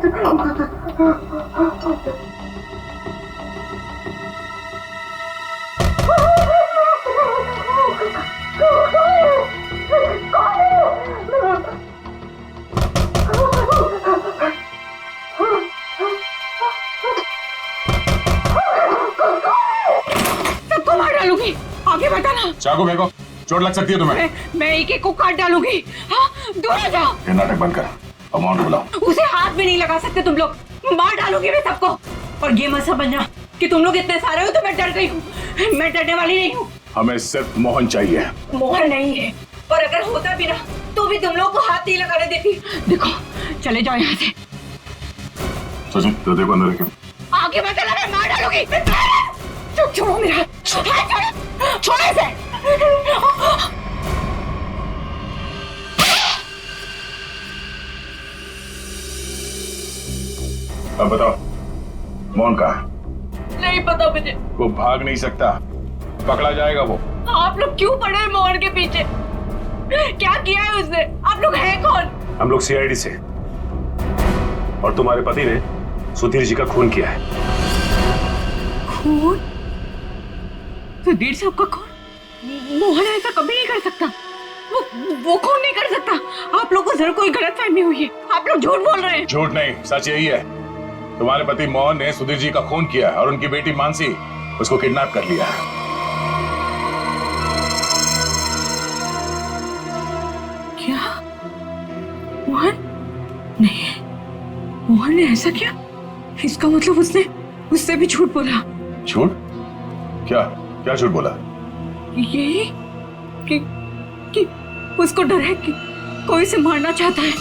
सबको मार डालूंगी, आगे बताना। चाकू फेंको, चोट लग सकती है तुम्हें। मैं एक एक को काट डालूंगी। हाँ, दूर हो जाओ। ये नाटक बंद कर, अमाउंट बुलाओ। उसे हाथ भी नहीं लगा सकते तुम लोग, मार डालूंगी मैं सबको। और ये मत समझना कि तुम लोग इतने सारे हो तो मैं डर गई हूँ, मैं डरने वाली नहीं हूँ। हमें सिर्फ मोहन चाहिए। मोहन नहीं है, और अगर होता भी ना तो भी तुम लोग को हाथ नहीं लगाने देती। देखो, चले जाओ यहाँ से। सचिन, तो देखो अंदर रखे। आगे मत लगा, मार डालूंगी। छोड़ो मेरा हाथ, छोड़ो इसे। अब बताओ, मोहन कहाँ है? नहीं पता मुझे। वो भाग नहीं सकता, पकड़ा जाएगा वो। आप लोग क्यों पड़े हैं मोहन के पीछे? क्या किया है उसने? आप लोग हैं कौन? हम लोग सीआईडी से, और तुम्हारे पति ने सुधीर जी का खून किया है। खून? सुधीर साहब का खून? मोहन ऐसा कभी नहीं कर सकता। वो खून नहीं कर सकता। आप लोगों को जरूर कोई गलतफहमी हुई है, आप लोग झूठ बोल रहे हैं। झूठ नहीं, सच यही है। तुम्हारे पति मोहन ने सुधीर जी का खून किया है और उनकी बेटी मानसी उसको किडनैप कर लिया है। क्या? मोहन? नहीं, मोहन ने ऐसा किया? इसका मतलब उससे भी झूठ बोला। झूठ? क्या क्या झूठ बोला? यही कि उसको डर है कि कोई उसे मारना चाहता है,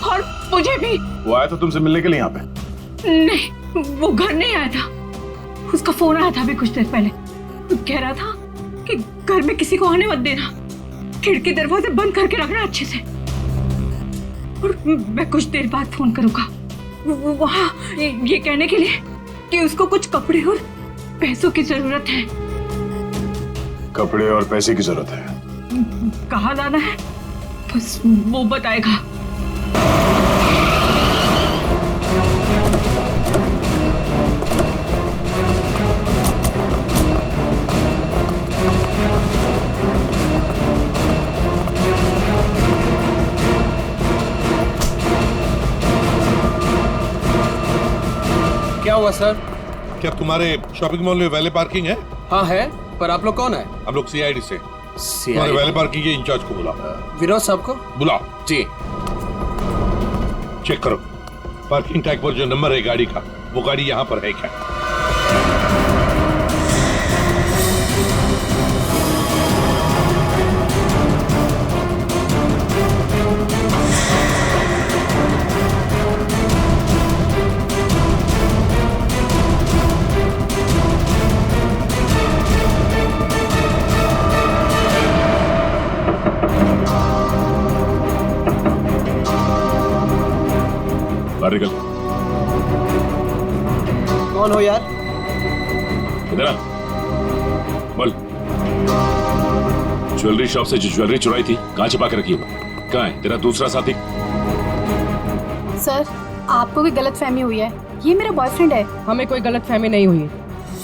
और मुझे भी। वो आया था तुमसे मिलने के लिए यहाँ पे? नहीं, वो घर नहीं आया था। उसका फोन आया था अभी कुछ देर पहले। वो कह रहा था कि घर में किसी को आने मत देना, खिड़की दरवाजे बंद करके रखना अच्छे से, और मैं कुछ देर बाद फोन करूंगा। वहाँ ये कहने के लिए कि उसको कुछ कपड़े और पैसों की जरूरत है। कपड़े और पैसे की जरूरत है? कहाँ लाना है बस वो बताएगा। क्या हुआ सर? क्या तुम्हारे शॉपिंग मॉल में वैले पार्किंग है? हाँ है, पर आप लोग कौन है? हम लोग सीआईडी से। तुम्हारे वैले पार्किंग के इंचार्ज को बुलाओ। विनोद साहब को बुलाओ। जी। चेक करो पार्किंग टैग पर जो नंबर है गाड़ी का, वो गाड़ी यहाँ पर है क्या? निकल। कौन हो यार? इधर आ। बोल। ज्वेलरी शॉप से जो ज्वेलरी चुराई थी कहाँ छिपा के रखी है? कहाँ है तेरा दूसरा साथी? सर, आपको भी गलतफहमी हुई है, ये मेरा बॉयफ्रेंड है। हमें कोई गलतफहमी नहीं हुई।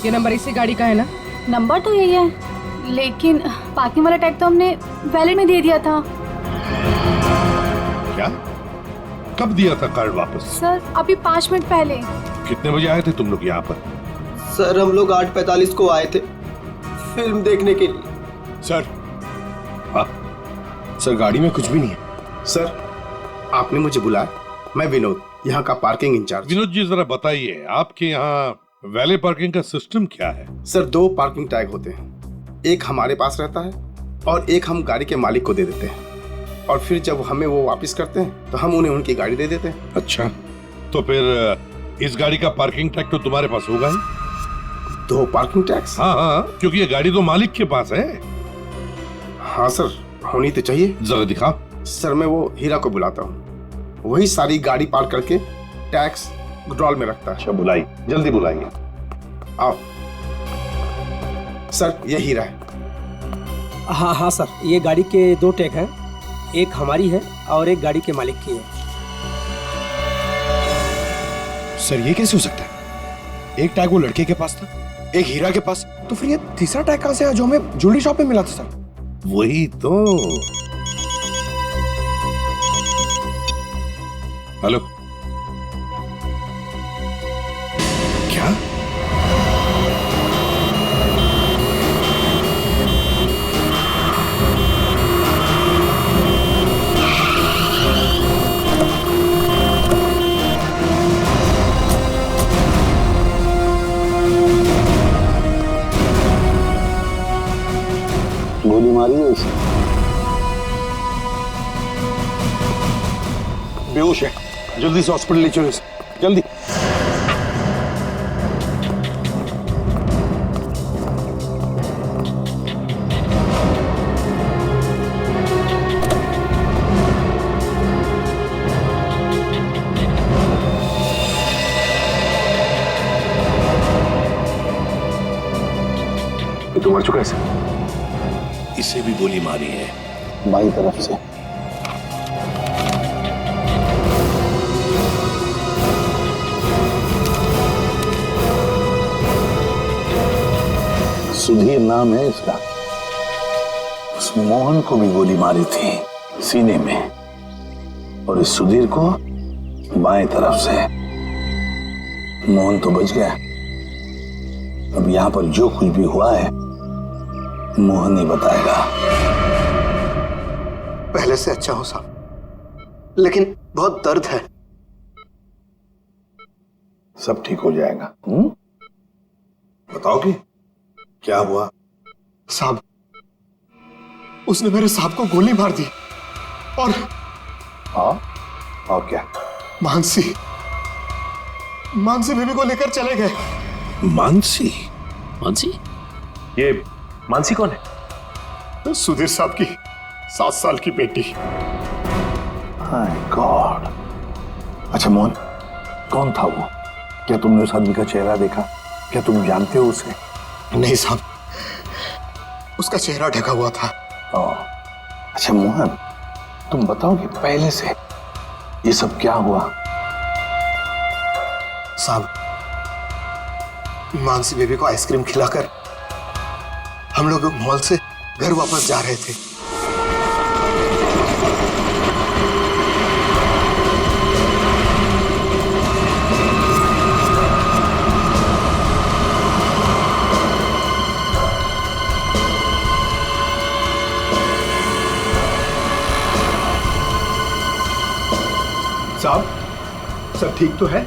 ये नंबर इसी गाड़ी का है ना? नंबर तो यही है, लेकिन पार्किंग वाला टैग तो हमने वैलेट में दे दिया था। क्या? कब दिया था कार्ड वापस? सर, अभी 5 मिनट पहले। कितने बजे आए थे तुम लोग यहाँ पर? सर, हम लोग 8:45 को आए थे फिल्म देखने के लिए। सर। हाँ? सर, गाड़ी में कुछ भी नहीं है। सर, आपने मुझे बुलाया, मैं विनोद, यहाँ का पार्किंग इंचार्ज। विनोद जी, जरा बताइए आपके यहाँ वैले पार्किंग का सिस्टम क्या है? सर, 2 पार्किंग टैग होते हैं, एक हमारे पास रहता है और एक हम गाड़ी के मालिक को दे देते हैं, और फिर जब हमें वो वापस करते हैं तो हम उन्हें उनकी गाड़ी दे देते हैं। अच्छा, तो फिर इस गाड़ी का पार्किंग टैग तो तुम्हारे पास होगा ही? 2 पार्किंग टैक्स? हाँ हाँ, क्योंकि ये गाड़ी तो मालिक के पास है। हाँ सर, होनी तो चाहिए। जरा दिखाओ। सर, मैं वो हीरा को बुलाता हूँ, वही सारी गाड़ी पार्क करके टैक्स ड्रॉल में रखता है। अच्छा, बुलाइए, जल्दी बुलाइए। आओ सर, ये हीरा है। हाँ हाँ सर, ये गाड़ी के 2 टैग हैं, एक हमारी है और एक गाड़ी के मालिक की है। सर ये कैसे हो सकता है? एक टैग वो लड़के के पास था, एक हीरा के पास, तो फिर ये तीसरा टैग कहां से आया जो हमें ज्वेलरी शॉप में मिला था सर? वही तो। हेलो, क्या? गोली मारी है उसे? बेहोश है, जल्दी से हॉस्पिटल ले चलो इसे, जल्दी। ये तो मर चुका है सर। इसे भी गोली मारी है। बाई तरफ से। सुधीर नाम है इसका। उस मोहन को भी गोली मारी थी सीने में, और इस सुधीर को बाएं तरफ से। मोहन तो बच गया। अब यहां पर जो कुछ भी हुआ है मोहन ही बताएगा। पहले से अच्छा हो साहब, लेकिन बहुत दर्द है। सब ठीक हो जाएगा। बताओ कि क्या हुआ? साहब, उसने मेरे साहब को गोली मार दी और क्या? मानसी बेबी को लेकर चले गए। मानसी? मानसी? ये मानसी कौन है? सुधीर साहब की 7 साल की बेटी। हाय गॉड। अच्छा मोहन, कौन था वो? क्या तुमने उस आदमी का चेहरा देखा? क्या तुम जानते हो उसे? नहीं साहब, उसका चेहरा ढका हुआ था। अच्छा मोहन, तुम बताओ कि पहले से ये सब क्या हुआ? साहब, मानसी बेबी को आइसक्रीम खिलाकर हम लोग मॉल से घर वापस जा रहे थे। साहब, सब ठीक तो है?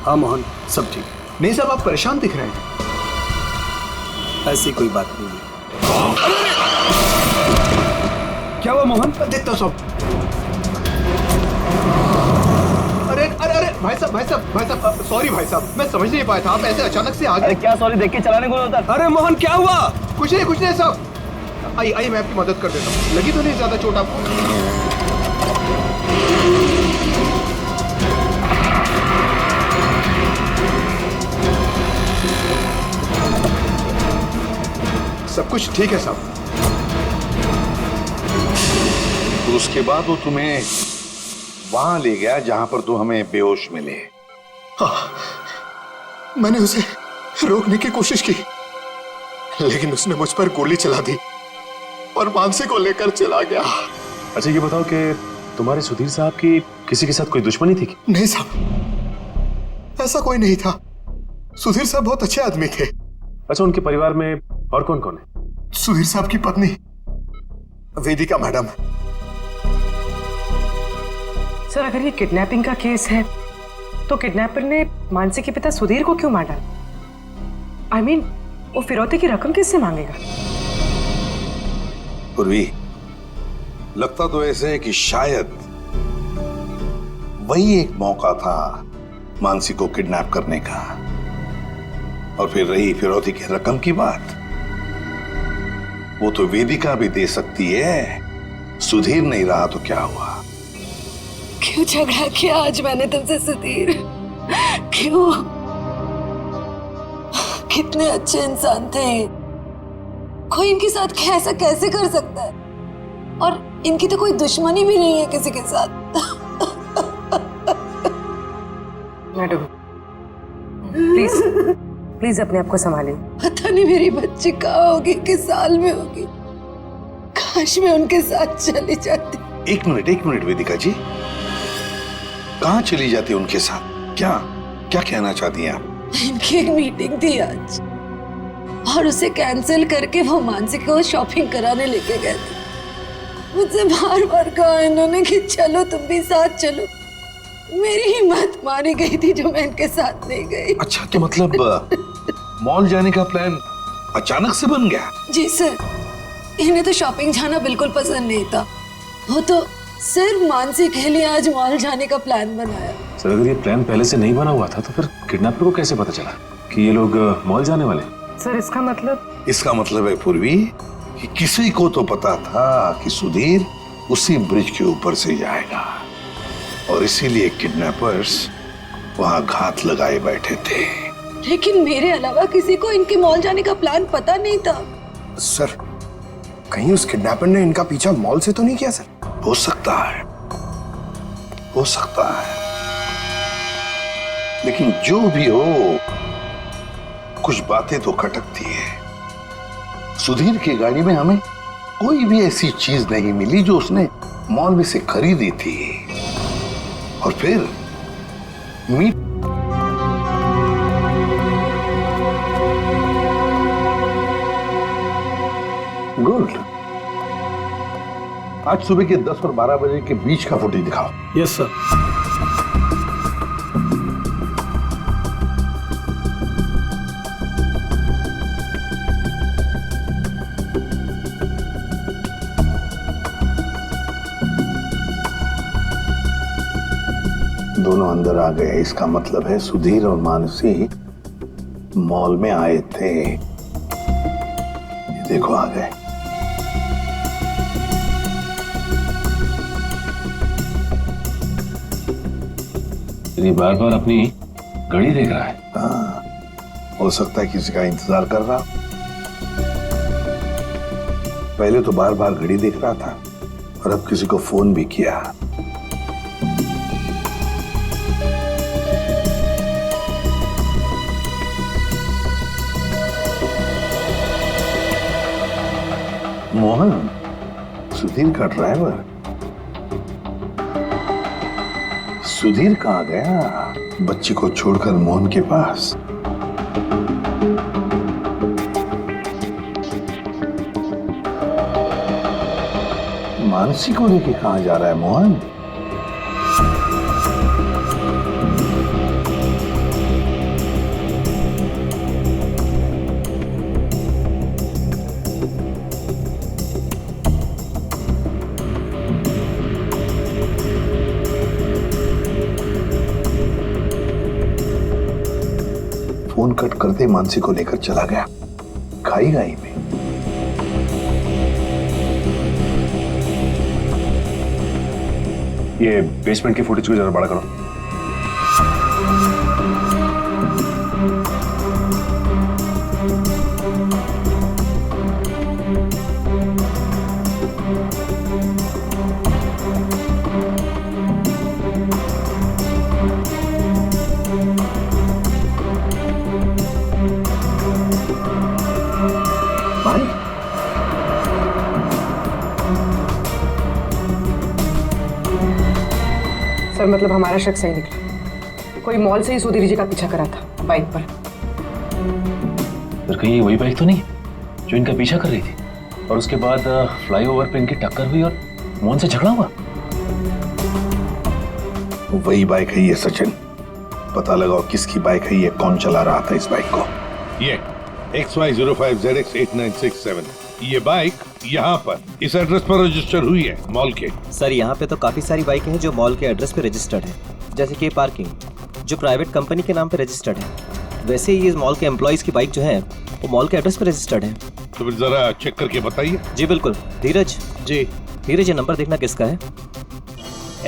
हाँ मोहन, सब ठीक। नहीं साहब, आप परेशान दिख रहे हैं। ऐसी कोई बात नहीं है। क्या हुआ मोहन? देखता सब। अरे अरे अरे भाई साहब, सॉरी भाई साहब, मैं समझ नहीं पाया था, आप ऐसे अचानक से आ गए। क्या सॉरी देख के चलाने को होता? अरे मोहन क्या हुआ? कुछ नहीं साहब। आइए मैं आपकी मदद कर देता हूँ। लगी तो नहीं ज्यादा चोट आपको? सब कुछ ठीक है साहब। तो उसके बाद वो तुम्हें वहां ले गया जहां पर तुम हमें बेहोश मिले। हाँ, मैंने उसे रोकने की कोशिश की, लेकिन उसने मुझ पर गोली चला दी और मानसी को लेकर चला गया। अच्छा ये बताओ कि तुम्हारे सुधीर साहब की किसी के साथ कोई दुश्मनी थी? नहीं साहब, ऐसा कोई नहीं था। सुधीर साहब बहुत अच्छे आदमी थे। अच्छा, उनके परिवार में और कौन कौन है? सुधीर साहब की पत्नी वेदिका मैडम। सर, अगर ये किडनैपिंग का केस है तो किडनैपर ने मानसी के पिता सुधीर को क्यों मारा? I mean, वो फिरौती की रकम किससे मांगेगा? पूर्वी, लगता तो ऐसे है कि शायद वही एक मौका था मानसी को किडनैप करने का। और फिर रही फिरौती की रकम की बात, वो तो वेदिका भी दे सकती है। सुधीर नहीं रहा तो क्या हुआ? क्यों झगड़ा किया आज मैंने तुमसे सुधीर? क्यों? कितने अच्छे इंसान थे, कोई इनके साथ ऐसा कैसे कर सकता है? और इनकी तो कोई दुश्मनी भी नहीं है किसी के साथ। मैडम, प्लीज अपने आप को संभालिए। पता नहीं मेरी बच्ची कहाँ होगी, किस साल में होगी। काश मैं उनके साथ चली जाती। एक मिनट वेदिका जी, कहाँ चली जाती उनके साथ? क्या क्या कहना चाहती हैं आप? इनकी एक मीटिंग थी आज और उसे कैंसिल करके वो मानसी को शॉपिंग कराने लेके गए थे। मुझसे बार बार कहा इन्होंने कि चलो तुम भी साथ चलो। मेरी हिम्मत मारी गई थी जो मैं इनके साथ नहीं गई। अच्छा, तो मतलब मॉल जाने का प्लान अचानक से बन गया? जी सर, इन्हें तो शॉपिंग जाना बिल्कुल पसंद नहीं था। वो तो सिर्फ मानसी के लिए आज मॉल जाने का प्लान बनाया। सर अगर ये प्लान पहले से नहीं बना हुआ था तो फिर किडनैपर को कैसे पता चला कि ये लोग मॉल जाने वाले? सर इसका मतलब है पूर्वी कि किसी को तो पता था कि सुधीर उसी ब्रिज के ऊपर से जाएगा और इसीलिए किडनैपर्स वहां घात लगाए बैठे थे। लेकिन मेरे अलावा किसी को इनके मॉल जाने का प्लान पता नहीं था। सर कहीं उस किडनैपर ने इनका पीछा मॉल से तो नहीं किया? सर हो सकता है, लेकिन जो भी हो कुछ बातें तो खटकती है। सुधीर की गाड़ी में हमें कोई भी ऐसी चीज नहीं मिली जो उसने मॉल में से खरीदी थी। और फिर गुड, आज सुबह के 10 और 12 बजे के बीच का फुटेज दिखाओ। Yes sir. दोनों अंदर आ गए, इसका मतलब है सुधीर और मानसी मॉल में आए थे। ये देखो आ गए। ये बार बार अपनी घड़ी देख रहा है। हाँ, हो सकता है किसी का इंतजार कर रहा। पहले तो बार बार घड़ी देख रहा था और अब किसी को फोन भी किया। मोहन, सुधीर का ड्राइवर। सुधीर कहाँ गया बच्ची को छोड़कर मोहन के पास? मानसी को लेके कहाँ जा रहा है मोहन? फोन कट करते मानसी को लेकर चला गया खाई में। ये बेसमेंट की फुटेज को जरा बड़ा करो। सर मतलब हमारा शक सही निकला। कोई मॉल से ही सुधीर जी का पीछा करा था बाइक पर। फिर कहीं वही बाइक तो नहीं जो इनका पीछा कर रही थी और उसके बाद फ्लाईओवर पे इनकी टक्कर हुई और मोहन से झगड़ा हुआ? वही बाइक है ये सचिन। पता लगाओ किसकी बाइक है ये, कौन चला रहा था इस बाइक को। ये XY05ZX8967 ये बाइक यहाँ पर इस एड्रेस पर रजिस्टर हुई है मॉल के। सर यहाँ पे तो काफी सारी बाइकें हैं जो मॉल के एड्रेस पे रजिस्टर्ड है, जैसे कि पार्किंग जो प्राइवेट कंपनी के नाम पे रजिस्टर्ड है। वैसे ही ये मॉल के एम्प्लॉइज की बाइक जो है वो मॉल के एड्रेस पे रजिस्टर्ड है। तो फिर जरा चेक करके बताइए। जी बिल्कुल। धीरज जी। धीरज ये नंबर देखना किसका है?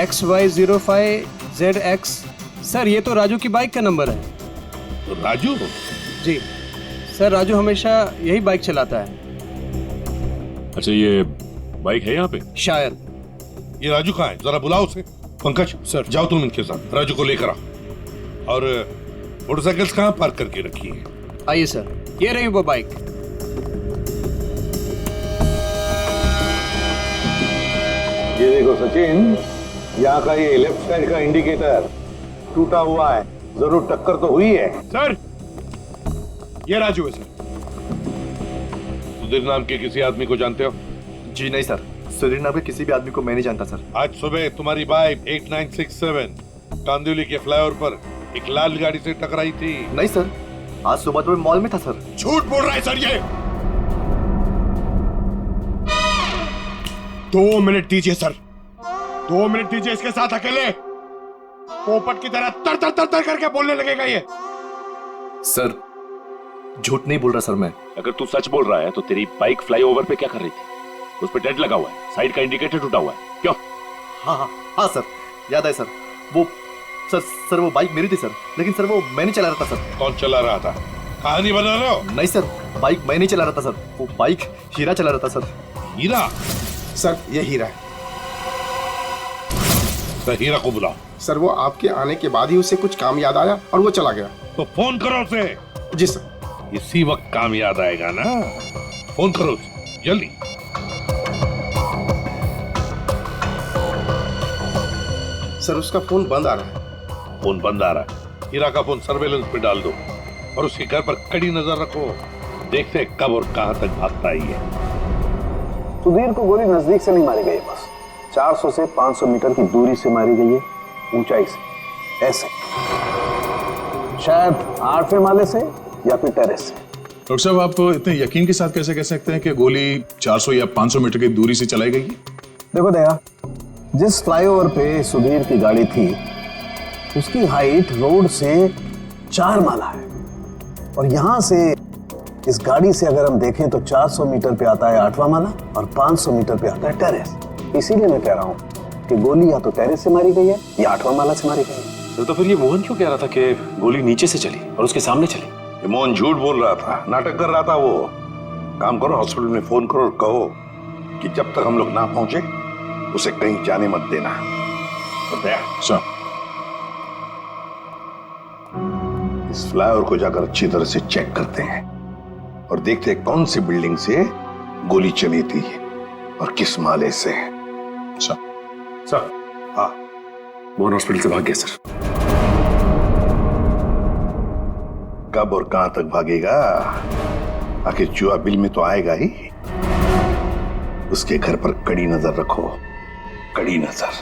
XY05ZX। सर ये तो राजू की बाइक का नंबर है। तो राजू? जी सर, राजू हमेशा यही बाइक चलाता है। अच्छा ये बाइक है यहाँ पे? शायद। ये राजू कहाँ है? जरा बुलाओ उसे। पंकज सर जाओ तुम इनके साथ, राजू को लेकर आओ। और मोटरसाइकिल्स कहाँ पार्क करके रखी है? आइए सर, ये रही वो बाइक। ये देखो सचिन, यहाँ का ये लेफ्ट साइड का इंडिकेटर टूटा हुआ है, जरूर टक्कर तो हुई है। सर, ये राजू है सर। सुधीर नाम के किसी आदमी को जानते हो? जी नहीं सर, सुधीर नाम के किसी भी आदमी को मैं नहीं जानता सर। आज सुबह तुम्हारी बाइक 8967 कांदिवली के फ्लाईओवर पर एक लाल गाड़ी से टकराई थी। नहीं सर, आज सुबह तो मैं मॉल में था सर। झूठ बोल रहा है सर ये। 2 मिनट दीजिए सर, 2 मिनट दीजिए। इसके साथ अकेले पोपट की तरह तर तर तर तर करके बोलने लगेगा ये। सर, झूठ नहीं बोल रहा सर मैं। अगर तू सच बोल रहा है तो तेरी बाइक फ्लाईओवर पे क्या कर रही थी? उस पे डेंट लगा हुआ है, साइड का इंडिकेटर टूटा हुआ है, क्यों? हाँ सर, याद है सर। वो सर वो बाइक मेरी थी सर, लेकिन सर वो मैं नहीं चला रहा था सर। कौन चला रहा था? कहानी बना रहे हो? नहीं सर, बाइक मैं नहीं चला रहा था सर, वो बाइक हीरा चला रहा था सर। हीरा? सर ये हीरा है। तो हीरा को बुलाओ। सर वो आपके आने के बाद ही उसे कुछ काम याद आया और वो चला गया। तो फोन करो उसे। जी सर। इसी वक्त काम याद आएगा ना, फोन करो उसे जल्दी। सर उसका फोन बंद आ रहा है। फोन बंद आ रहा है? हीरा का फोन सर्वेलेंस पे डाल दो और उसके घर पर कड़ी नजर रखो। देखते हैं कब और कहां तक भागता है ये। सुधीर को गोली नजदीक से नहीं मारी गई है, बस 400 से 500 मीटर की दूरी से मारी गई है, ऊंचाई से, ऐसे शायद 8वें माले से या फिर टेरेस से। डॉक्टर साहब, आप इतने यकीन के साथ कैसे कह सकते हैं कि गोली 400 या 500 मीटर की दूरी से चलाई गई? देखो दया, जिस फ्लाईओवर पे सुधीर की गाड़ी थी उसकी हाइट रोड से 4 माला है, और यहां से इस गाड़ी से अगर हम देखें तो 400 मीटर पे आता है 8वां माला और 500 मीटर पे आता है टेरेस। इसीलिए मैं कह रहा हूं कि गोली या तो टेरेस से मारी गई है या 8वां माला से मारी गई है। तो फिर ये मोहन क्यों कह रहा था कि गोली नीचे से चली और उसके सामने चली? ये मोहन झूठ बोल रहा था, नाटक कर रहा था वो। काम करो, हॉस्पिटल में फोन करो और कहो कि जब तक हम लोग ना पहुंचे उसे कहीं जाने मत देना। सर, इस फ्लाईओवर को जाकर अच्छी तरह से चेक करते हैं और देखते हैं कौन सी बिल्डिंग से गोली चली थी और किस माले से। सर, हाँ, मोहन हॉस्पिटल से भाग गया सर। कब और कहां तक भागेगा? आखिर चुहा बिल में तो आएगा ही। उसके घर पर कड़ी नजर रखो, कड़ी नजर।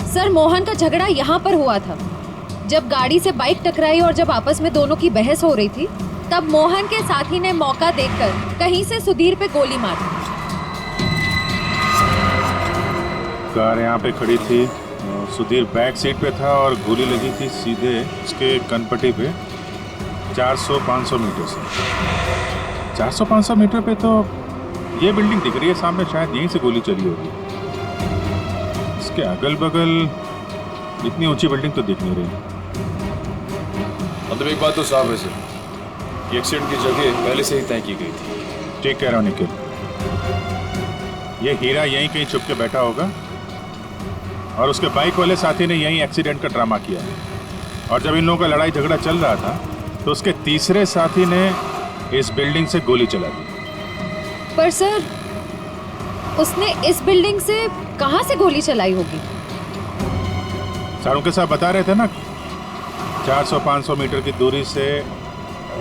सर, मोहन का झगड़ा यहाँ पर हुआ था। जब गाड़ी से बाइक टकराई और जब आपस में दोनों की बहस हो रही थी, तब मोहन के साथी ने मौका देखकर कहीं से सुधीर पे गोली मार दी। कार यहाँ पे खड़ी थी, सुधीर बैक सीट पे था और गोली लगी थी सीधे उसके कनपट्टी पे 400-500 मीटर से। 400-500 मीटर पे तो ये बिल्डिंग दिख रही है सामने, शायद यहीं से गोली चली होगी। इसके अगल बगल इतनी ऊंची बिल्डिंग तो दिख नहीं रही। मतलब एक बात तो साफ है सर, ये एक्सीडेंट की जगह पहले से ही तय की गई थी। ठीक कह रहा हूँ निखिल, ये हीरा यहीं कहीं छुप के बैठा होगा और उसके बाइक वाले साथी ने यहीं एक्सीडेंट का ड्रामा किया है। और जब इन लोगों का लड़ाई झगड़ा चल रहा था तो उसके तीसरे साथी ने इस बिल्डिंग से गोली चला दी। पर सर, उसने इस बिल्डिंग से कहां से गोली चलाई होगी? सारों के साथ बता रहे थे ना, 400-500 मीटर की दूरी से,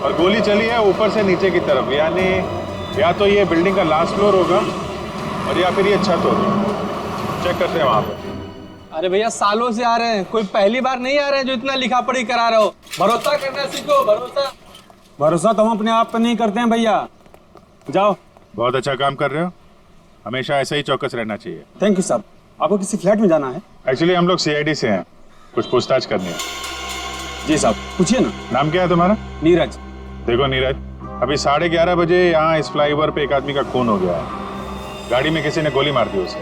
और गोली चली है ऊपर से नीचे की तरफ, यानी या तो ये बिल्डिंग का लास्ट फ्लोर होगा और या फिर ये छत होगी। चेक करते हैं वहां पर। अरे भैया, सालों से आ रहे हैं, कोई पहली बार नहीं आ रहे हैं जो इतना लिखा पढ़ी करा रहे हो। भरोसा करना सीखो, भरोसा। भरोसा तो हम अपने आप पर नहीं करते हैं भैया। जाओ। बहुत अच्छा काम कर रहे हो, हमेशा ऐसा ही चौकस रहना चाहिए। थैंक यू साहब। आपको किसी फ्लैट में जाना है? एक्चुअली हम लोग सीआईडी से हैं, कुछ पूछताछ करनी है। जी साहब, पूछिए ना। नाम क्या है तुम्हारा? नीरज। देखो नीरज, अभी 11:30 बजे यहाँ इस फ्लाईओवर पे एक आदमी का खून हो गया है। गाड़ी में किसी ने गोली मार दी उसे।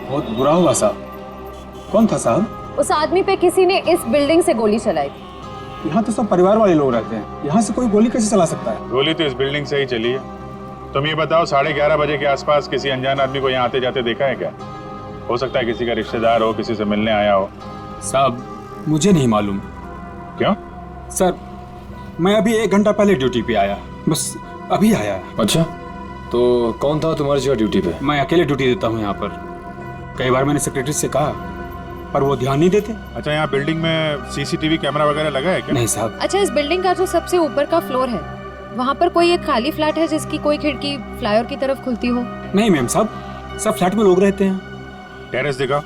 बहुत बुरा हुआ साहब। कौन था साहब? उस आदमी पे किसी ने इस बिल्डिंग से गोली चलाई थी। यहाँ तो सब परिवार वाले लोग रहते हैं, यहाँ से कोई गोली कैसे चला सकता है? गोली तो इस बिल्डिंग से ही चली है। तुम ये बताओ, 11:30 बजे के आसपास किसी अनजान आदमी को यहाँ आते जाते देखा है क्या? हो सकता है किसी का रिश्तेदार हो, किसी से मिलने आया हो। साहब मुझे नहीं मालूम। क्यों? सर मैं अभी 1 घंटा पहले ड्यूटी पे आया, बस अभी आया। अच्छा, तो कौन था तुम्हारी जगह ड्यूटी पे? मैं अकेले ड्यूटी देता हूँ यहाँ पर। कई बार मैंने सेक्रेटरी से कहा पर वो ध्यान नहीं देते। अच्छा, यहाँ बिल्डिंग में सीसीटीवी कैमरा वगैरह लगा है क्या? नहीं साहब। अच्छा, इस बिल्डिंग का जो सबसे ऊपर का फ्लोर है, वहाँ पर कोई एक खाली फ्लैट है जिसकी कोई खिड़की फ्लाईओवर की तरफ खुलती हो? नहीं मैम साहब, सब फ्लैट में लोग रहते हैं। टेरेस दिखाओ।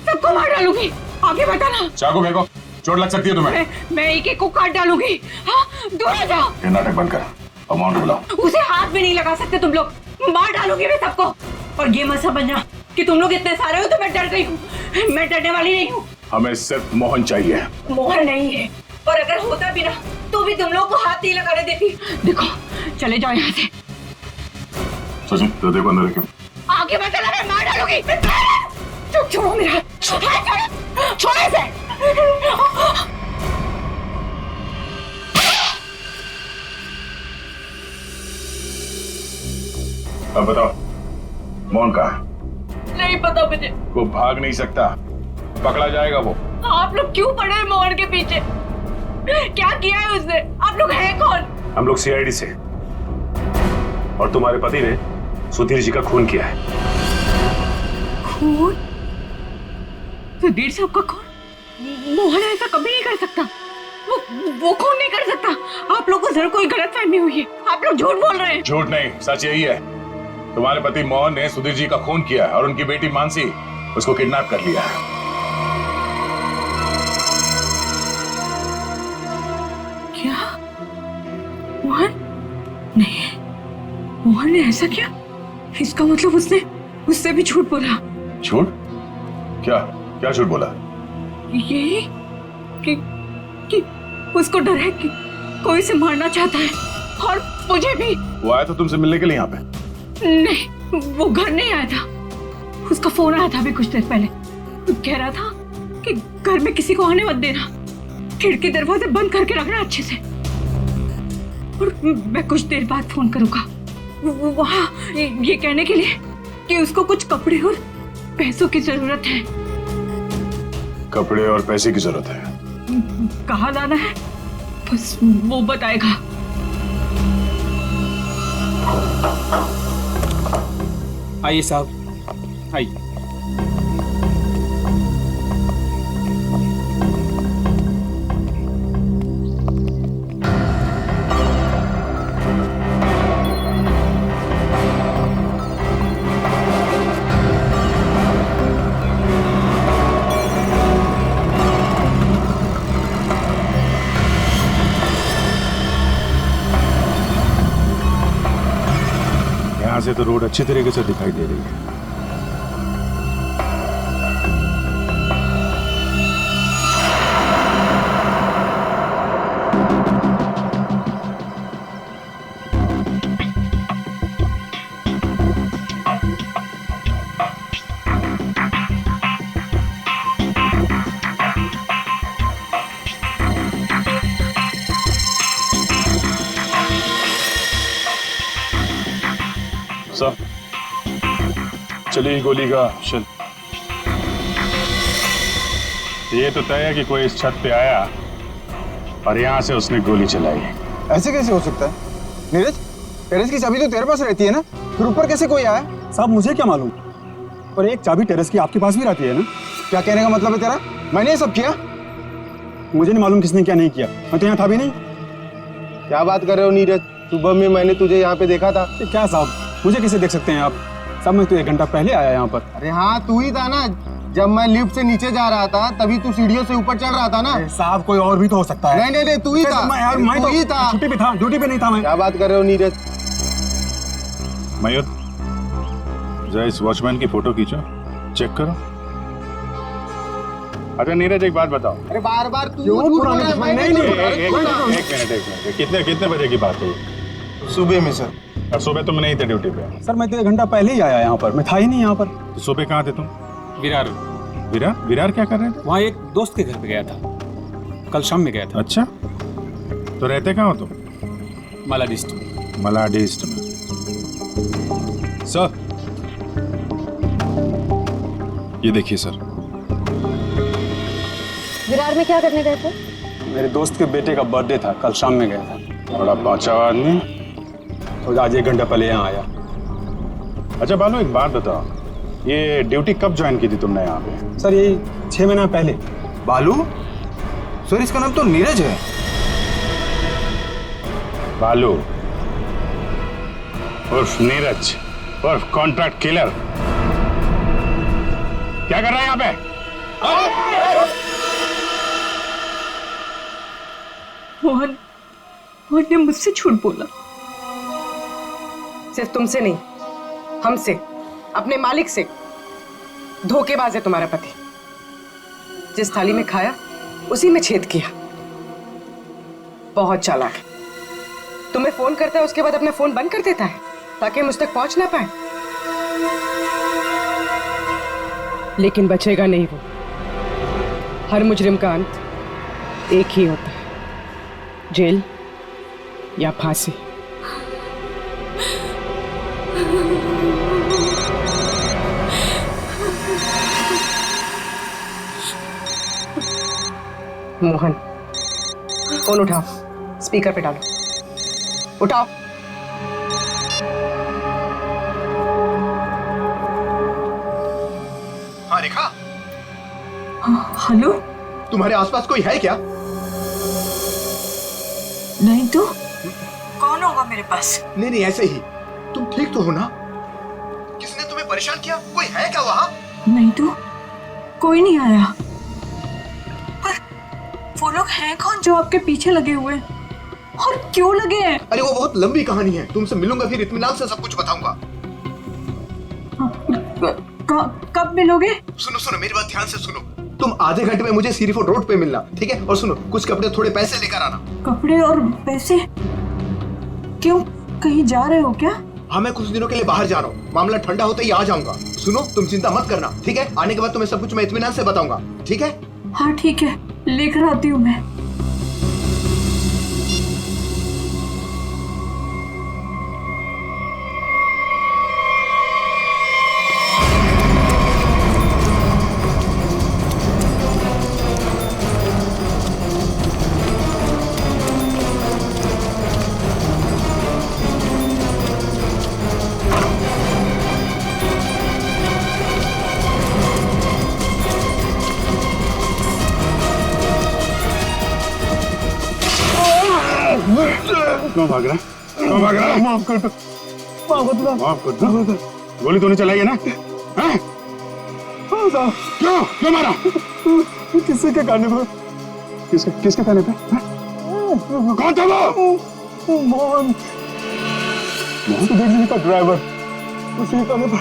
सबको मार डालूंगी। आगे बताना। चाकू फेंको, चोट लग सकती है तुम्हें। मैं एक एक को काट डालूंगी। हाँ, दूर हो जाओ। ये नाटक बंद कर, अमाउंट बुलाओ। उसे हाथ भी नहीं लगा सकते तुम लोग। मार डालूंगी मैं सबको। और ये मत समझना कि तुम लोग इतने सारे हो तो मैं डर गई हूँ। मैं डरने वाली नहीं हूँ। हमें सिर्फ मोहन चाहिए। मोहन नहीं है, और अगर होता भी ना तो भी तुम लोग को हाथ नहीं लगाने देती। देखो, चले जाओ यहाँ से। सचिन, तो देखो अंदर रखे। आगे बताना, मैं मार डालूंगी। छोड़ो मेरा हाथ। छोड़ो, छोड़ो इसे। अब बताओ, मोहन कहाँ है? नहीं पता मुझे। वो भाग नहीं सकता, पकड़ा जाएगा वो। आप लोग क्यों पड़े हैं मोहन के पीछे? क्या किया है उसने? आप लोग हैं कौन? हम लोग सीआईडी से, और तुम्हारे पति ने सुधीर जी का खून किया है। खून? सुधीर साहब का खून? मोहन ऐसा कभी नहीं कर सकता। वो खून नहीं कर सकता। आप लोग को जरूर कोई गलतफहमी हुई है। आप लोग झूठ बोल रहे हैं। झूठ नहीं, सच यही है। तुम्हारे पति मोहन ने सुधीर जी का खून किया है और उनकी बेटी मानसी उसको किडनैप कर लिया है। क्या? मोहन? नहीं, मोहन ने ऐसा किया? इसका मतलब उससे भी झूठ बोला। झूठ? क्या क्या झूठ बोला? यही कि उसको डर है कि कोई से मारना चाहता है, और मुझे भी। वो आया था तुमसे मिलने के लिए यहाँ पे? नहीं, वो घर नहीं आया था। उसका फोन आया था अभी कुछ देर पहले। वो कह रहा था कि घर में किसी को आने मत देना, खिड़की दरवाजे बंद करके रखना अच्छे से, और मैं कुछ देर बाद फोन करूंगा। वहाँ ये कहने के लिए कि उसको कुछ कपड़े और पैसों की जरूरत है। कपड़े और पैसे की जरूरत है? कहाँ लाना है बस वो बताएगा। आइए साहब, आइए। यहाँ से तो रोड अच्छी तरीके से दिखाई दे रही है। चली गोली का चल। ये तो तय है कि कोई इस छत पे आया और यहाँ से उसने गोली चलाई। ऐसे कैसे हो सकता है नीरज? टेरेस की चाबी तो तेरे पास रहती है ना, फिर ऊपर कैसे कोई आया? साहब मुझे क्या मालूम, पर एक चाबी टेरेस की आपके पास भी रहती है ना। क्या कहने का मतलब है तेरा? मैंने ये सब किया? मुझे नहीं मालूम किसने क्या नहीं किया, मैं तो यहाँ था भी नहीं। क्या बात कर रहे हो नीरज? सुबह में मैंने तुझे यहाँ पे देखा था। क्या साहब, मुझे कैसे देख सकते हैं आप? साहब मैं तो 1 घंटा पहले आया यहाँ पर। अरे हाँ, तू ही था ना। जब मैं लिफ्ट से नीचे जा रहा था तभी तू सीढ़ियों से ऊपर चढ़ रहा था ना। साहब कोई और भी तो हो सकता है। नहीं, तू ही था। मैं तू ही तो था। छुट्टी पे था, ड्यूटी पे नहीं था मैं। क्या बात कर रहे हो नीरज? मयूर, जरा इस वॉचमैन की फोटो खींचो, चेक करो। अच्छा नीरज, एक बात बताओ। अरे बार तू क्यों पुराने दुश्मन? नहीं एक मिनट, कितने बजे की बात है? सुबह में सर। और सुबह तुम नहीं थे ड्यूटी पे? सर मैं तो 1 घंटा पहले ही आया यहाँ पर, मैं था ही नहीं यहाँ पर। तो सुबह कहाँ थे तुम? विरार क्या कर रहे थे? वहाँ एक दोस्त के घर पे गया था, कल शाम में गया था। अच्छा, तो रहते कहाँ हो तुम? मलाडिस्ट में। सर ये देखिए सर। विरार में क्या करने गए थे? मेरे दोस्त के बेटे का बर्थडे था, कल शाम में गया था। बड़ा बाचा आदमी, तो आज 1 घंटा पहले यहाँ आया। अच्छा बालू, एक बात बताओ, ये ड्यूटी कब ज्वाइन की थी तुमने यहाँ पे? सर ये 6 महीना पहले। बालू? सर इसका नाम तो नीरज है। बालू उर्फ नीरज उर्फ कॉन्ट्रैक्ट किलर, क्या कर रहा है यहाँ पे? मोहन ने मुझसे झूठ बोला। सिर्फ तुमसे नहीं, हमसे, अपने मालिक से। धोखेबाज है तुम्हारा पति। जिस थाली में खाया उसी में छेद किया। बहुत चालाक है। तुम्हें फोन करता है, उसके बाद अपना फोन बंद कर देता है ताकि मुझ तक पहुंच ना पाए। लेकिन बचेगा नहीं वो। हर मुजरिम का अंत एक ही होता है, जेल या फांसी। मोहन, फोन उठाओ, स्पीकर पे डालो। उठाओ। हाँ रेखा। हेलो। तुम्हारे आसपास कोई है क्या? नहीं तो कौन होगा मेरे पास? नहीं ऐसे ही। तुम ठीक तो हो ना? किसने तुम्हें परेशान किया? कोई है क्या वहाँ? नहीं तो कोई नहीं आया। पर वो लोग हैं कौन जो आपके पीछे लगे हुए हैं? और क्यों लगे हैं? अरे वो बहुत लंबी कहानी है, तुमसे मिलूंगा फिर इत्मीनान से सब कुछ बताऊंगा। कब मिलोगे? सुनो मेरी बात ध्यान से सुनो। तुम आधे घंटे में मुझे सीरीफोर्ड रोड पे मिलना, ठीक है? और सुनो, कुछ कपड़े थोड़े पैसे लेकर आना। कपड़े और पैसे? क्यों, कहीं जा रहे हो क्या? हाँ मैं कुछ दिनों के लिए बाहर जा रहा हूँ, मामला ठंडा होते ही आ जाऊंगा। सुनो, तुम चिंता मत करना, ठीक है? आने के बाद तुम्हें सब कुछ मैं इत्मीनान से बताऊंगा, ठीक है? हाँ ठीक है, लेकर आती हूँ मैं। क्यों भाग रहा है? माफ कर दो। गोली तूने चलाई है ना? क्यों मारा? किसी के कहने पर। किसके कहने पे? कौन था वो? मोहन, सुधीर जी का ड्राइवर, उसी के कहने पर।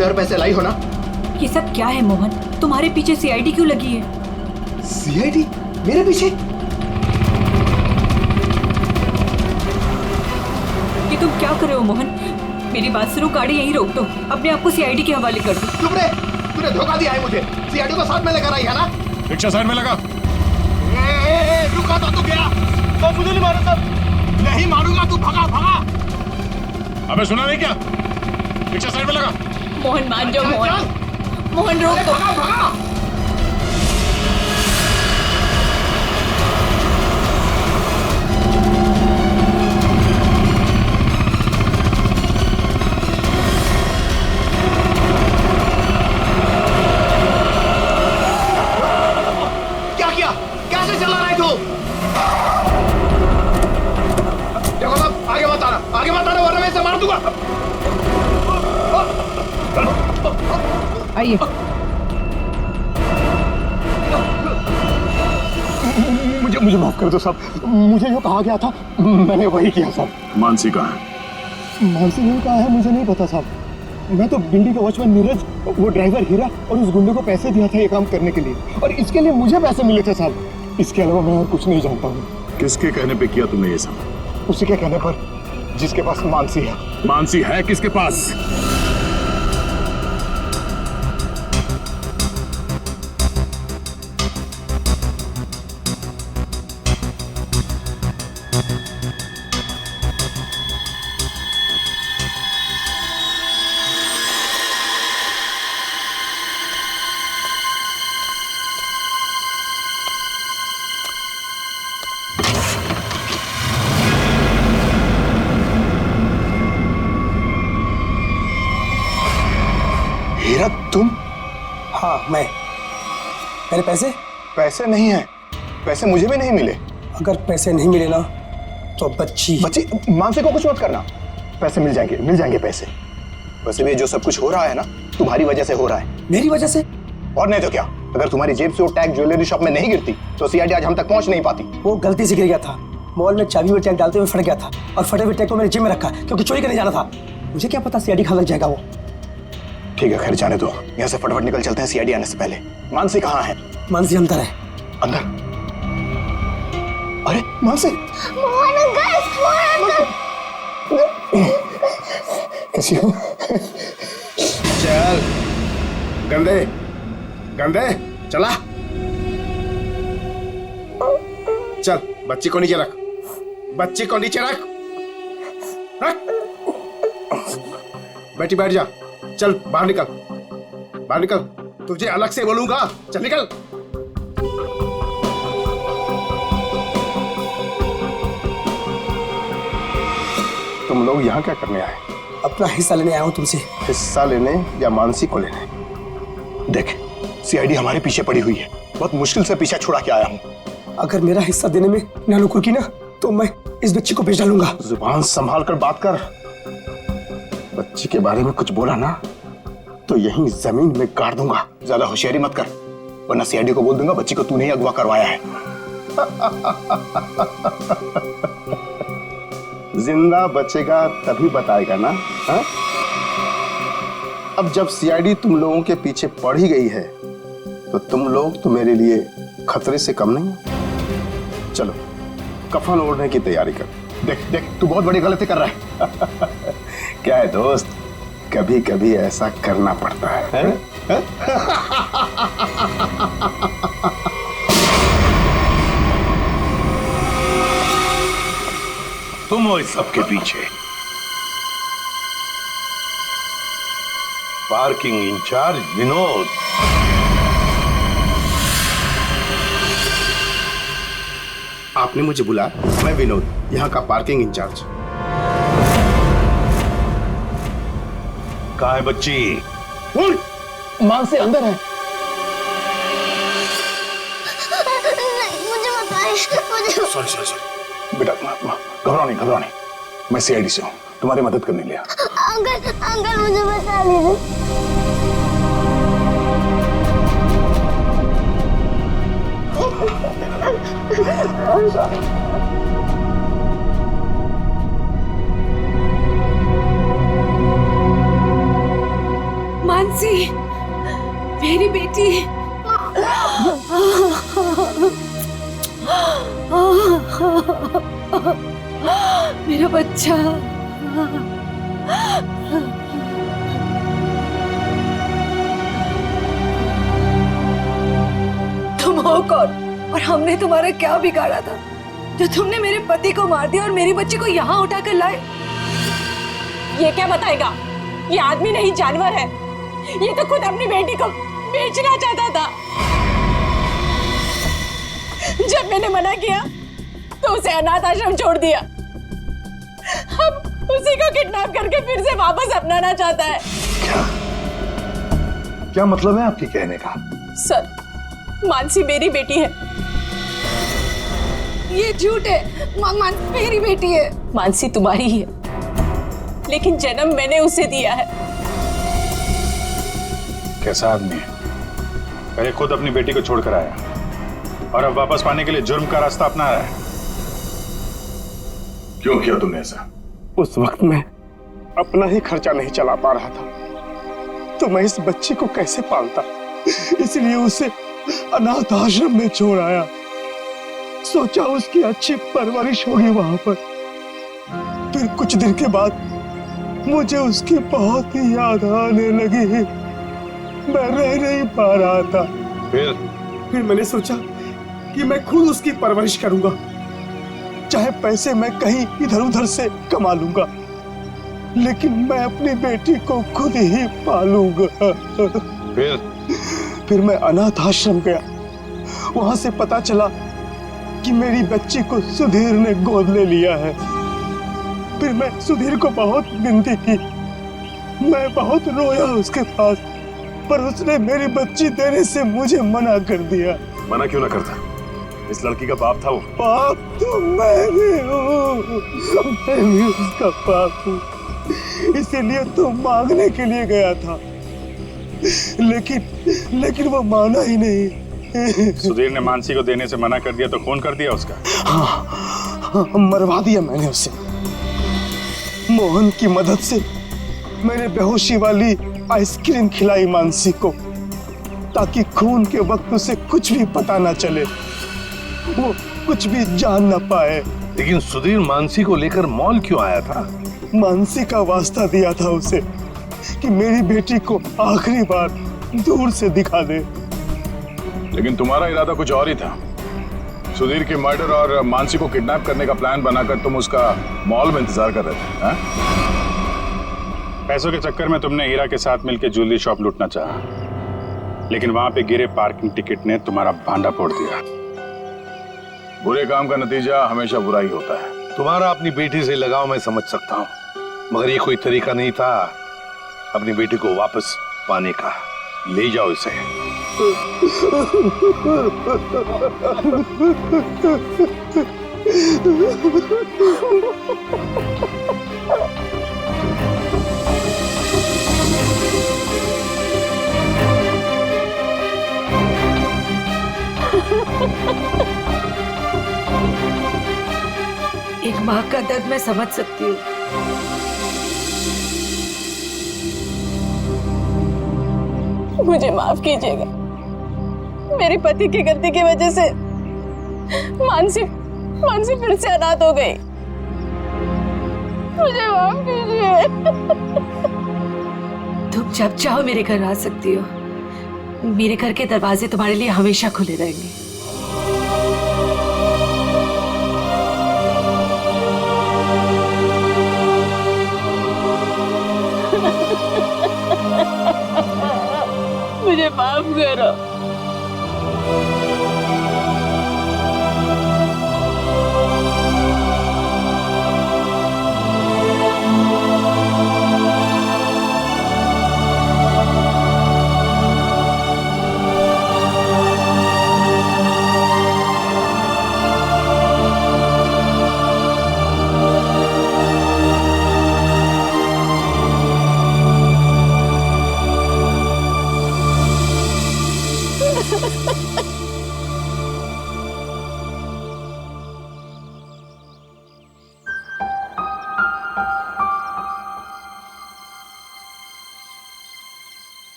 कपड़े और पैसे लाई हो ना? ये सब क्या है मोहन? तुम्हारे पीछे सीआईडी क्यों लगी है? सीआईडी मेरे पीछे? ये तुम क्या कर रहे हो मोहन? मेरी बात सुनो, गाड़ी यहीं रोक दो, अपने आप को सीआईडी के हवाले कर दो। चुप रे, तूने धोखा दिया है मुझे। सीआईडी को साथ में लेकर आई है ना? रिक्शा साइड में लगा। रुका था तू गया। तो मुझे नहीं मारो सब। नहीं मारूंगा, तू भगा भगा। अबे सुना नहीं क्या? रिक्शा साइड में लगा। मोहन मान जाओ मोहन। मोहन रोक दो। भगा भगा। क्या किया? कैसे चला रहा है तू? देखो साहब, आगे मत आना वरना मैं इसे मार दूंगा। आइए। मुझे माफ कर दो साहब, मुझे जो कहा गया था मैंने वही किया साहब। मानसी कहाँ है? मानसी नहीं कहा है, मुझे नहीं पता साहब। मैं तो बिल्डिंग का वॉचमैन नीरज, वो ड्राइवर हीरा और उस गुंडे को पैसे दिया था ये काम करने के लिए, और इसके लिए मुझे पैसे मिले थे साहब। इसके अलावा मैं और कुछ नहीं जानता हूँ। किसके कहने पे किया तुमने ये सब? उसी के कहने पर, जिसके पास मानसी है। मानसी है किसके पास? हीरा तुम? हाँ मैं। मेरे पैसे? पैसे नहीं है, पैसे मुझे भी नहीं मिले। अगर पैसे नहीं मिले ना तो बच्ची मानसी को कुछ मत करना, पैसे मिल जाएंगे पैसे। वैसे भी जो सब कुछ हो रहा है ना तुम्हारी वजह से हो रहा है। मेरी वजह से? और नहीं तो क्या, अगर तुम्हारी जेब से वो टैग ज्वेलरी शॉप में नहीं गिरती तो सीआईडी आज हम तक पहुंच नहीं पाती। वो गलती से गिर गया था, मॉल में चाबी में टैग डालते हुए फट गया था, और फटे हुए टैग को मैंने जेब में रखा क्योंकि चोरी करने जाना था। मुझे क्या पता सीआईडी खा लग जाएगा वो। ठीक है खैर जाने दो, यहाँ से फटाफट निकल चलते हैं सीआईडी आने से पहले। मानसी कहाँ है? मानसी अंदर है। अंदर? अरे मानसी! कैसी हो? चल गंदे गंदे चला। चल बच्ची को नीचे रख, बच्ची को नीचे रख। बेटी बैठ जा। चल बाहर निकल, बाहर निकल। तुझे अलग से बोलूंगा, चल निकल। तुम लोग यहाँ क्या करने आए? अपना हिस्सा लेने आया हूँ तुमसे। हिस्सा लेने या मानसी को लेने? देख सीआईडी हमारे पीछे पड़ी हुई है, बहुत मुश्किल से पीछा छुड़ा के आया हूँ। अगर मेरा हिस्सा देने में नानुकुर की ना तो मैं इस बच्ची को बेच डालूंगा। जुबान संभाल कर बात कर। बच्ची के बारे में कुछ बोला ना तो यहीं जमीन में गाड़ दूंगा। ज्यादा होशियारी मत कर वरना सीआईडी को बोल दूंगा बच्ची को तूने ही अगवा करवाया है। जिंदा बचेगा तभी बताएगा ना। हा? अब जब सीआईडी तुम लोगों के पीछे पड़ ही गई है तो तुम लोग तो मेरे लिए खतरे से कम नहीं। चलो कफन ओढ़ने की तैयारी कर। देख देख तू बहुत बड़ी गलती कर रहा है। क्या है दोस्त, कभी कभी ऐसा करना पड़ता है? तुम हो इस सब के पीछे? Parking incharge Vinod. आपने मुझे बुलाया? मैं विनोद, यहाँ का पार्किंग इंचार्ज। कहाँ है बच्ची? मानसी अंदर है। मुझे बताइए। सॉरी बेटा, घबराओ नहीं, मैं सीआईडी से हूँ, तुम्हारी मदद करने लिया। अंकल मुझे बता दीजिए। मानसी, मेरी बेटी। मेरा बच्चा। तुम हो कौन और हमने तुम्हारा क्या बिगाड़ा था जो तुमने मेरे पति को मार दिया और मेरी बच्ची को यहाँ उठाकर लाए? ये क्या बताएगा? ये आदमी नहीं जानवर है। ये तो खुद अपनी बेटी को बेचना चाहता था। जब मैंने मना किया तो उसे अनाथ आश्रम छोड़ दिया। अब उसी को किडनैप करके फिर से वापस अपनाना चाहता है। क्या मतलब है आपके कहने का? सर, मानसी मेरी बेटी है। ये झूठ है। मानसी मेरी बेटी है। मानसी तुम्हारी ही है, लेकिन जन्म मैंने उसे दिया है। कैसा आदमी है? पहले खुद अपनी बेटी को छोड़कर आया और अब वापस पाने के लिए जुर्म का रास्ता अपना रहा है। क्यों किया तुमने ऐसा? उस वक्त मैं अपना ही खर्चा नहीं चला पा रहा था, तो मैं इस बच्ची को कैसे पालता, इसलिए उसे अनाथ आश्रम में छोड़ आया। सोचा उसकी अच्छी परवरिश होगी वहां पर। फिर कुछ दिन के बाद मुझे उसकी बहुत ही याद आने लगी। मैं रह नहीं पा रहा था। फिर मैंने सोचा कि मैं खुद उसकी परवरिश करूंगा, चाहे पैसे मैं कहीं इधर उधर से कमा लूंगा, लेकिन मैं अपनी बेटी को खुद ही पालूंगा। फिर मैं अनाथ आश्रम गया। वहां से पता चला कि मेरी बच्ची को सुधीर ने गोद ले लिया है। फिर मैं सुधीर को बहुत विनती की, मैं बहुत रोया उसके पास, पर उसने मेरी बच्ची देने से मुझे मना कर दिया। मना क्यों ना करता? इस लड़की का बाप था वो। बाप तो मैं भी हूँ, मैं भी उसका बाप हूँ, इसीलिए तो मांगने के लिए गया था, लेकिन वो माना ही नहीं। सुधीर ने मानसी को देने से मना कर दिया तो खून कर दिया उसका? हाँ, मरवा दिया मैंने उसे। मोहन की मदद से मैंने बेहोशी वाली आइसक्रीम खिलाई मानसी को, ताकि खून के वक्त उसे कुछ भी पता ना चले, वो कुछ भी जान ना पाए। लेकिन सुधीर मानसी को लेकर मॉल क्यों आया था? मानसी का वास्ता दिया था उसे कि मेरी बेटी को आखिरी बार दूर से दिखा दे। लेकिन तुम्हारा इरादा कुछ और ही था। सुधीर के मर्डर और मानसी को किडनैप करने का प्लान बनाकर तुम उसका मॉल में इंतजार कर रहे थे, हाँ? पैसों के चक्कर में तुमने हीरा के साथ मिलकर ज्वेलरी शॉप लूटना चाहा, लेकिन वहां पे गिरे पार्किंग टिकट ने तुम्हारा भांडा फोड़ दिया। बुरे काम का नतीजा हमेशा बुरा ही होता है। तुम्हारा अपनी बेटी से लगाव मैं समझ सकता हूँ, मगर ये कोई तरीका नहीं था अपनी बेटी को वापस पाने का। ले जाओ इसे। एक माँ का दर्द मैं समझ सकती हूँ। मुझे माफ कीजिएगा, मेरे पति की गलती की वजह से मानसी फिर से अनाथ हो गई। मुझे माफ कीजिए। तुम जब चाहो मेरे घर आ सकती हो। मेरे घर के दरवाजे तुम्हारे लिए हमेशा खुले रहेंगे। मुझे माफ करो।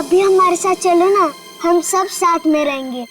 आप भी हमारे साथ चलो ना, हम सब साथ में रहेंगे।